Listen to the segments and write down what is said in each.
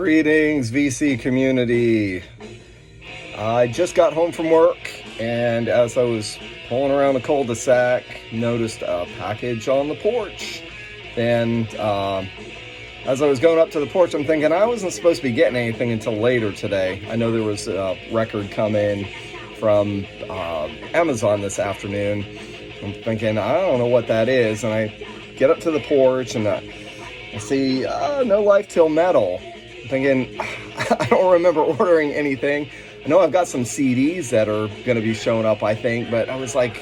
Greetings, VC community. I just got home from work, and as I was pulling around the cul-de-sac, noticed a package on the porch. Then, as I was going up to the porch, I'm thinking I wasn't supposed to be getting anything until later today. I know there was a record come in from Amazon this afternoon. I'm thinking, I don't know what that is, and I get up to the porch, and I see NoLifeTilMetal. I'm thinking, I don't remember ordering anything. I know I've got some CDs that are going to be showing up, I think, but I was like,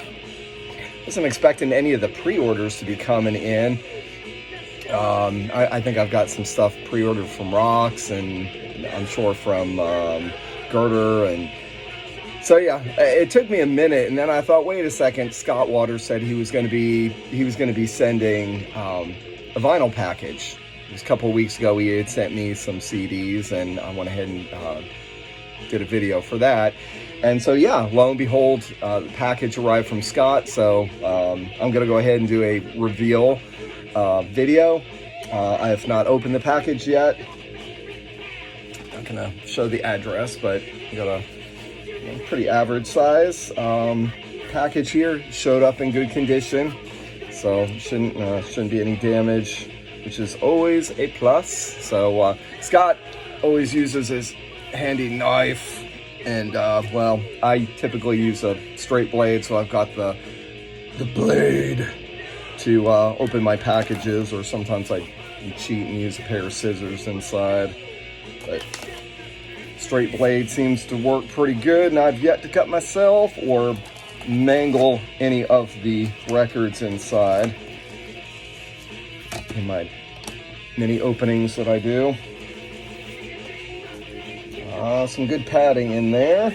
wasn't expecting any of the pre-orders to be coming in. I think I've got some stuff pre-ordered from Rocks, and I'm sure from Girder, and so yeah, it took me a minute, and then I thought, wait a second. Scott Waters said he was going to be sending a vinyl package. It was a couple of weeks ago. He had sent me some CDs, and I went ahead and did a video for that. And so yeah, lo and behold, the package arrived from Scott. So I'm going to go ahead and do a reveal video. I have not opened the package yet. I'm not going to show the address, but I got a pretty average size package here. Showed up in good condition, so shouldn't be any damage, which is always a plus. So Scott always uses his handy knife, and well, I typically use a straight blade, so I've got the blade to open my packages, or sometimes I cheat and use a pair of scissors inside, but straight blade seems to work pretty good, and I've yet to cut myself or mangle any of the records inside in my many openings that I do. Some good padding in there,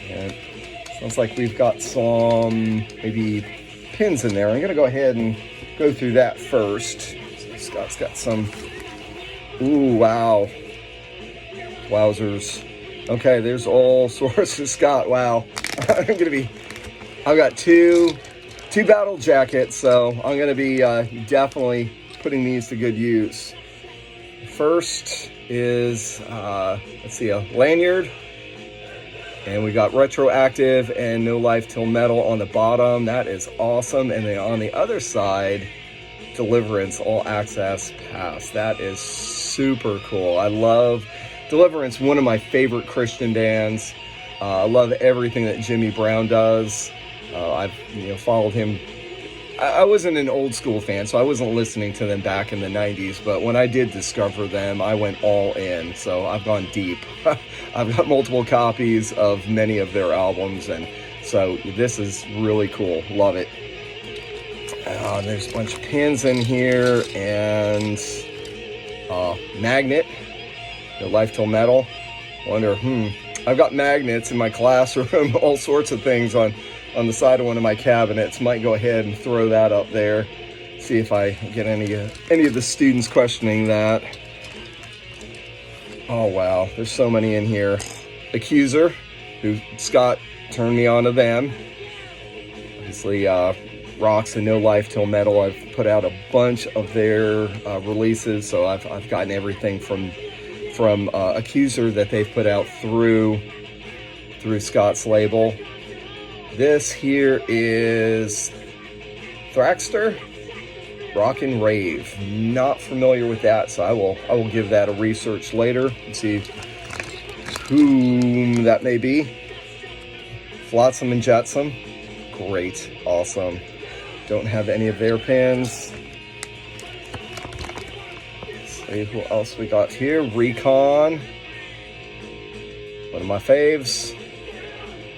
and sounds like we've got some maybe pins in there. I'm gonna go ahead and go through that first. So Scott's got some, ooh, wow. Wowzers. Okay, there's all sorts of Scott. Wow. I've got two battle jackets, so I'm gonna be definitely putting these to good use. First is let's see, a lanyard, and we got retroactive and NoLifeTilMetal on the bottom. That is awesome. And then on the other side, Deliverance All Access Pass. That is super cool. I love Deliverance, one of my favorite Christian bands. I love everything that Jimmy Brown does. I've followed him. I wasn't an old school fan, so I wasn't listening to them back in the 90s, but when I did discover them, I went all in, so I've gone deep. I've got multiple copies of many of their albums, and so this is really cool. Love it. There's a bunch of pins in here, and magnet, NoLifeTilMetal. Wonder, I've got magnets in my classroom, all sorts of things on the side of one of my cabinets. Might go ahead and throw that up there. See if I get any of the students questioning that. Oh wow, there's so many in here. Accuser, who Scott turned me on to them. Obviously, Rocks and NoLifeTilMetal. I've put out a bunch of their releases, so I've gotten everything from Accuser that they've put out through Scott's label. This here is Thraxter, Rock and Rave. Not familiar with that, so I will give that a research later and see whom that may be. Flotsam and Jetsam. Great, awesome. Don't have any of their pins. Let's see who else we got here. Recon, one of my faves.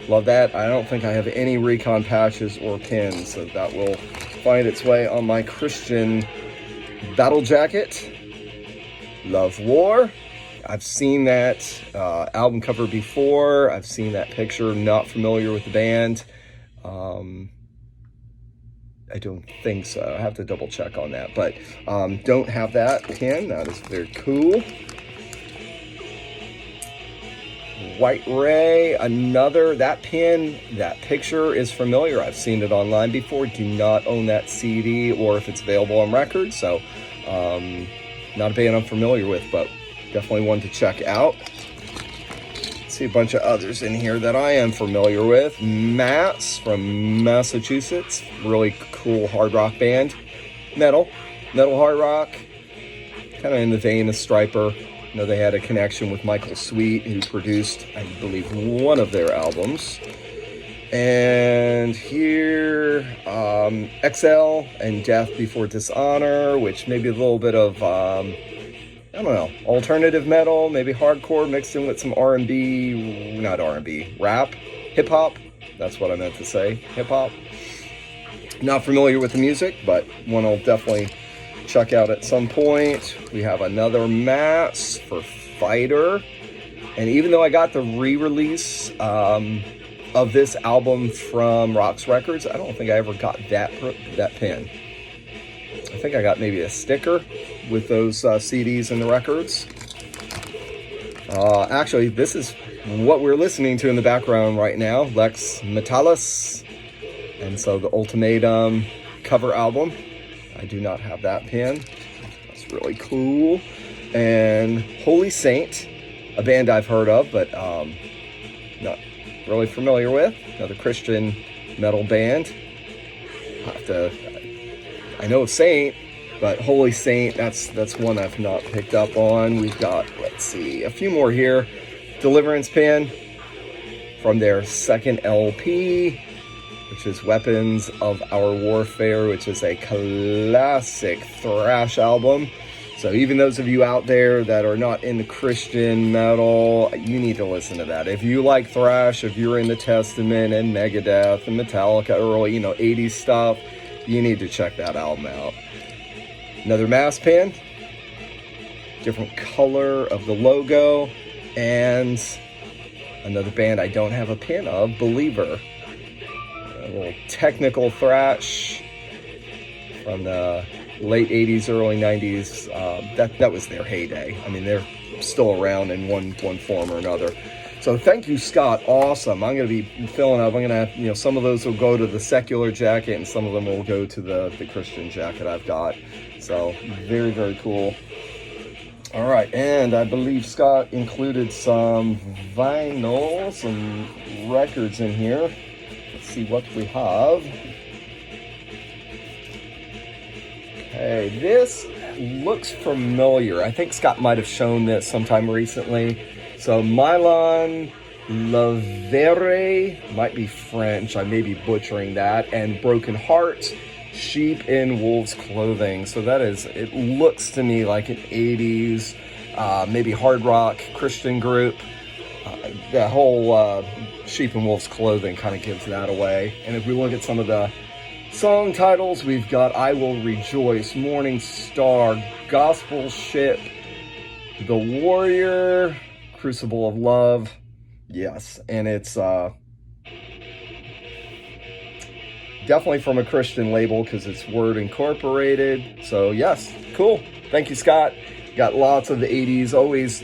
Love that. I don't think I have any Recon patches or pins, so that will find its way on my Christian battle jacket. Love War. I've seen that album cover before. I've seen that picture. Not familiar with the band. I don't think so. I have to double check on that, but don't have that pin. That is very cool. White Ray, that pin, that picture is familiar. I've seen it online before. Do not own that CD or if it's available on record, so not a band I'm familiar with, but Definitely one to check out. See a bunch of others in here that I am familiar with. Mass from Massachusetts, really cool hard rock band. Metal hard rock, kind of in the vein of Stryper. You know, they had a connection with Michael Sweet, who produced, I believe, one of their albums. And here, XL and Death Before Dishonor, which maybe a little bit of, I don't know, alternative metal, maybe hardcore mixed in with some R&B, not R&B, rap, hip-hop. That's what I meant to say, hip-hop. Not familiar with the music, but one I'll definitely check out at some point. We have another Mass for Fighter. And even though I got the re-release of this album from Rox Records, I don't think I ever got that pin. I think I got maybe a sticker with those CDs and the records. Actually, this is what we're listening to in the background right now, Lex Metalis. And so the Ultimatum cover album. I do not have that pin. That's really cool. And Holy Saint, a band I've heard of, but not really familiar with. Another Christian metal band. I know of Saint, but Holy Saint, that's one I've not picked up on. We've got, let's see, a few more here. Deliverance pin from their second LP, which is Weapons of Our Warfare, which is a classic thrash album. So even those of you out there that are not into Christian metal, you need to listen to that. If you like thrash, if you're into Testament and Megadeth and Metallica, early, 80s stuff, you need to check that album out. Another Mass pin, different color of the logo, and another band I don't have a pin of, Believer. A little technical thrash from the late 80s, early 90s. That was their heyday. I mean, they're still around in one form or another. So thank you, Scott. Awesome. I'm going to be filling up. I'm going to, some of those will go to the secular jacket and some of them will go to the Christian jacket I've got. So very, very cool. All right. And I believe Scott included some vinyl, some records in here. Let's see what we have. Okay, this looks familiar. I think Scott might have shown this sometime recently. So Milan Lavere, might be French, I may be butchering that, and Broken Heart, Sheep in Wolves Clothing. So that is, it looks to me like an 80s, maybe hard rock Christian group. The whole Sheep in Wolves Clothing kind of gives that away. And if we look at some of the song titles, we've got I Will Rejoice, Morning Star, Gospel Ship, The Warrior, Crucible of Love. Yes, and it's definitely from a Christian label because it's Word Incorporated. So yes, cool. Thank you, Scott. Got lots of the 80s, always,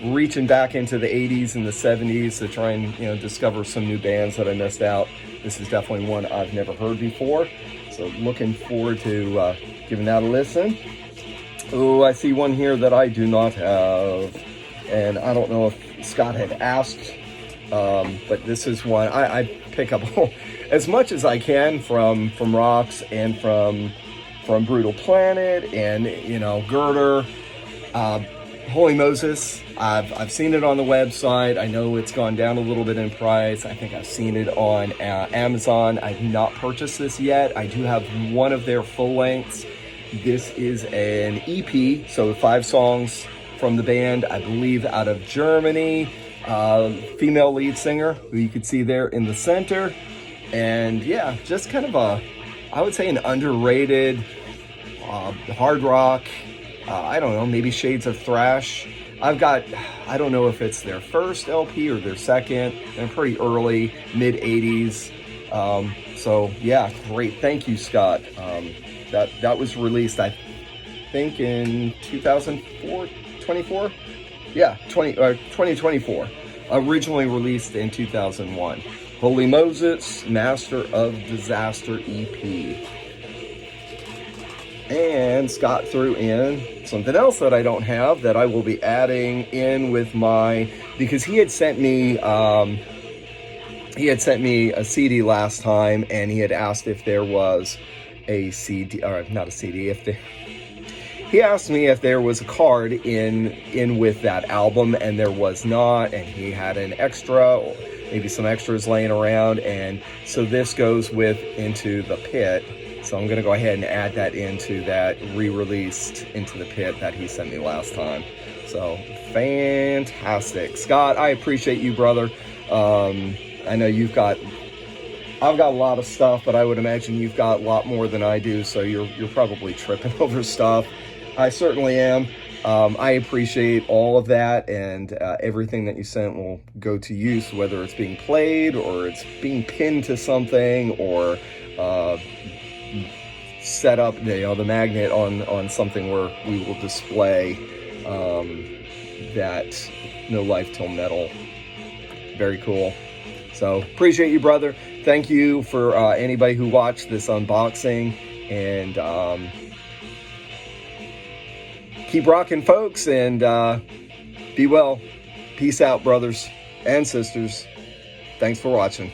reaching back into the 80s and the 70s to try and, discover some new bands that I missed out. This is definitely one I've never heard before. So looking forward to giving that a listen. Oh, I see one here that I do not have. And I don't know if Scott had asked, but this is one I pick up as much as I can from Rox and from Brutal Planet and, Girder. Holy Moses, I've seen it on the website. I know it's gone down a little bit in price. I think I've seen it on Amazon. I've not purchased this yet. I do have one of their full lengths. This is an EP, so 5 songs from the band, I believe out of Germany. Female lead singer, who you can see there in the center. And yeah, just kind of I would say an underrated hard rock, I don't know, maybe shades of thrash. I don't know if it's their first LP or their second. They're pretty early, mid-80s. So yeah, great. Thank you, Scott. That was released, I think, in 2024? Yeah, 2024. Originally released in 2001. Holy Moses, Master of Disaster EP. And Scott threw in something else that I don't have that I will be adding in with my, because he had sent me a CD last time, and he had asked if there was a CD, or not a CD, he asked me if there was a card in with that album, and there was not, and he had an extra, or maybe some extras laying around, and so this goes into the pit. So I'm going to go ahead and add that into that re-released Into the Pit that he sent me last time. So fantastic. Scott, I appreciate you, brother. I know I've got a lot of stuff, but I would imagine you've got a lot more than I do, so you're probably tripping over stuff. I certainly am. I appreciate all of that, and everything that you sent will go to use, whether it's being played or it's being pinned to something, or set up the magnet on something where we will display that No Life Till Metal. Very cool. So appreciate you, brother. Thank you for anybody who watched this unboxing, and keep rocking, folks, and be well. Peace out, brothers and sisters. Thanks for watching.